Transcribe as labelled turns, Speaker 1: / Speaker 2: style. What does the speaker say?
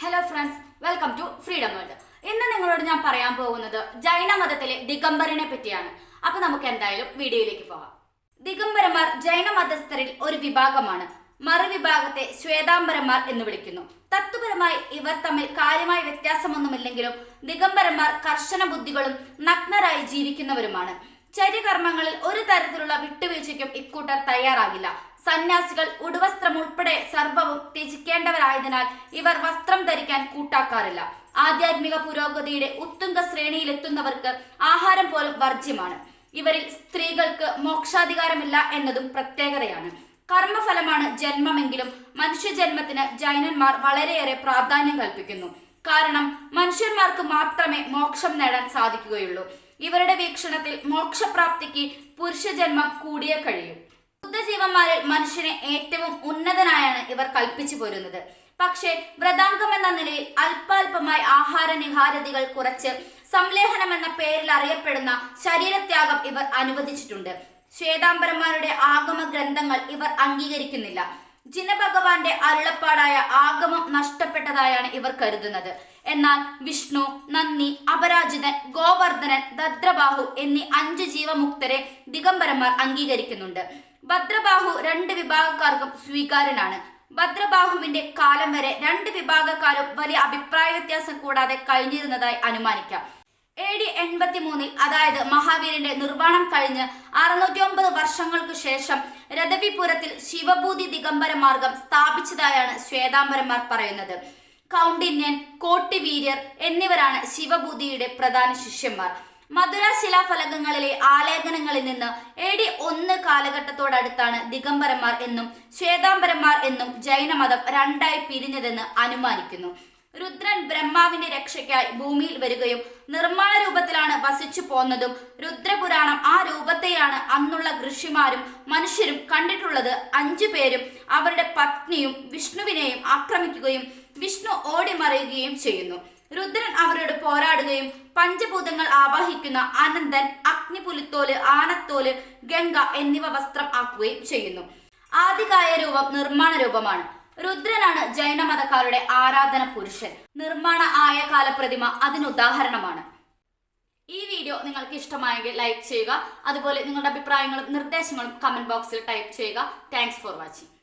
Speaker 1: Hello friends, welcome to freedom world. ഇന്ന് നിങ്ങളോട് ഞാൻ പറയാൻ പോകുന്നത് ജൈന മതത്തിലെ ദിഗംബരനെ പറ്റിയാണ്. അപ്പൊ നമുക്ക് എന്തായാലും വീഡിയോയിലേക്ക് പോകാം. ദിഗംബരന്മാർ ജൈന മതസ്ഥരിൽ ഒരു വിഭാഗമാണ്. മറുവിഭാഗത്തെ ശ്വേതാംബരന്മാർ എന്ന് വിളിക്കുന്നു. തത്വപരമായി ഇവർ തമ്മിൽ കാര്യമായ വ്യത്യാസമൊന്നുമില്ലെങ്കിലും ദിഗംബരന്മാർ കർശന ബുദ്ധികളും നഗ്നരായി ജീവിക്കുന്നവരുമാണ്. ചര്യകർമ്മങ്ങളിൽ ഒരു തരത്തിലുള്ള വിട്ടുവീഴ്ചയ്ക്കും ഇക്കൂട്ടർ തയ്യാറാകില്ല. സന്യാസികൾ ഉടുവസ്ത്രം ഉൾപ്പെടെ സർവവും ത്യജിക്കേണ്ടവരായതിനാൽ ഇവർ വസ്ത്രം ധരിക്കാൻ കൂട്ടാക്കാറില്ല. ആധ്യാത്മിക പുരോഗതിയുടെ ഉത്തുംഗ ശ്രേണിയിലെത്തുന്നവർക്ക് ആഹാരം പോലും വർജ്യമാണ്. ഇവരിൽ സ്ത്രീകൾക്ക് മോക്ഷാധികാരമില്ല എന്നതും പ്രത്യേകതയാണ്. കർമ്മഫലമാണ് ജന്മമെങ്കിലും മനുഷ്യജന്മത്തിന് ജൈനന്മാർ വളരെയേറെ പ്രാധാന്യം കൽപ്പിക്കുന്നു. കാരണം മനുഷ്യന്മാർക്ക് മാത്രമേ മോക്ഷം നേടാൻ സാധിക്കുകയുള്ളൂ. ഇവരുടെ വീക്ഷണത്തിൽ മോക്ഷപ്രാപ്തിക്ക് പുരുഷജന്മം കൂടിയേ കഴിയൂ. ബുദ്ധജീവന്മാരിൽ മനുഷ്യനെ ഏറ്റവും ഉന്നതനായാണ് ഇവർ കൽപ്പിച്ചു പോരുന്നത്. പക്ഷേ വ്രതാംഗം എന്ന നിലയിൽ അല്പാൽപമായി ആഹാര നിഹാരതികൾ കുറച്ച് സംലേഹനം എന്ന പേരിൽ അറിയപ്പെടുന്ന ശരീരത്യാഗം ഇവർ അനുവദിച്ചിട്ടുണ്ട്. ശ്വേതാംബരന്മാരുടെ ആഗമ ഗ്രന്ഥങ്ങൾ ഇവർ അംഗീകരിക്കുന്നില്ല. ജിനഭഗവാന്റെ അരുളപ്പാടായ ആഗമം നഷ്ടപ്പെട്ടതായാണ് ഇവർ കരുതുന്നത്. എന്നാൽ വിഷ്ണു, നന്ദി, അപരാജിതൻ, ഗോവർദ്ധനൻ, ഭദ്രബാഹു എന്നീ 5 ജീവമുക്തരെ ദിഗംബരന്മാർ അംഗീകരിക്കുന്നുണ്ട്. ഭദ്രബാഹു 2 വിഭാഗക്കാർക്കും സ്വീകാര്യനാണ്. ഭദ്രബാഹുവിന്റെ കാലം വരെ 2 വിഭാഗക്കാരും വലിയ അഭിപ്രായ വ്യത്യാസം കൂടാതെ കഴിഞ്ഞിരുന്നതായി അനുമാനിക്കാം. AD 83 അതായത് മഹാവീരന്റെ നിർവ്വാണം കഴിഞ്ഞ് 609 വർഷങ്ങൾക്ക് ശേഷം രഥവിപുരത്തിൽ ശിവഭൂതി ദിഗംബര മാർഗം സ്ഥാപിച്ചതായാണ് ശ്വേതാംബരന്മാർ പറയുന്നത്. കൗണ്ഡിന്യൻ, കോട്ടിവീര്യർ എന്നിവരാണ് ശിവഭൂതിയുടെ പ്രധാന ശിഷ്യന്മാർ. മധുര ശിലാഫലകങ്ങളിലെ ആലേഖനങ്ങളിൽ നിന്ന് AD 1 കാലഘട്ടത്തോടടുത്താണ് ദിഗംബരന്മാർ എന്നും ശ്വേതാംബരന്മാർ എന്നും ജൈനമതം 2ആയി പിരിഞ്ഞതെന്ന് അനുമാനിക്കുന്നു. രുദ്രൻ ബ്രഹ്മാവിന്റെ രക്ഷയ്ക്കായി ഭൂമിയിൽ വരികയും നിർമ്മാണ രൂപത്തിലാണ് വസിച്ചു പോന്നതും രുദ്രപുരാണം ആ രൂപത്തെയാണ് അന്നുള്ള ഋഷിമാരും മനുഷ്യരും കണ്ടിട്ടുള്ളത്. 5 പേരും അവരുടെ പത്നിയും വിഷ്ണുവിനെയും ആക്രമിക്കുകയും വിഷ്ണു ഓടിമറിയുകയും ചെയ്യുന്നു. രുദ്രൻ അവരോട് പോരാടുകയും പഞ്ചഭൂതങ്ങൾ ആവാഹിക്കുന്ന അനന്തൻ, അഗ്നിപുലിത്തോല്, ആനത്തോല്, ഗംഗ എന്നിവ വസ്ത്രം ആക്കുകയും ചെയ്യുന്നു. ആദികായ രൂപം നിർമ്മാണ രൂപമാണ്. രുദ്രനാണ് ജൈനമതക്കാരുടെ ആരാധന പുരുഷൻ. നിർമ്മാണ ആയ കാല പ്രതിമ അതിനുദാഹരണമാണ്. ഈ വീഡിയോ നിങ്ങൾക്ക് ഇഷ്ടമായെങ്കിൽ ലൈക്ക് ചെയ്യുക. അതുപോലെ നിങ്ങളുടെ അഭിപ്രായങ്ങളും നിർദ്ദേശങ്ങളും കമന്റ് ബോക്സിൽ ടൈപ്പ് ചെയ്യുക. Thanks for watching.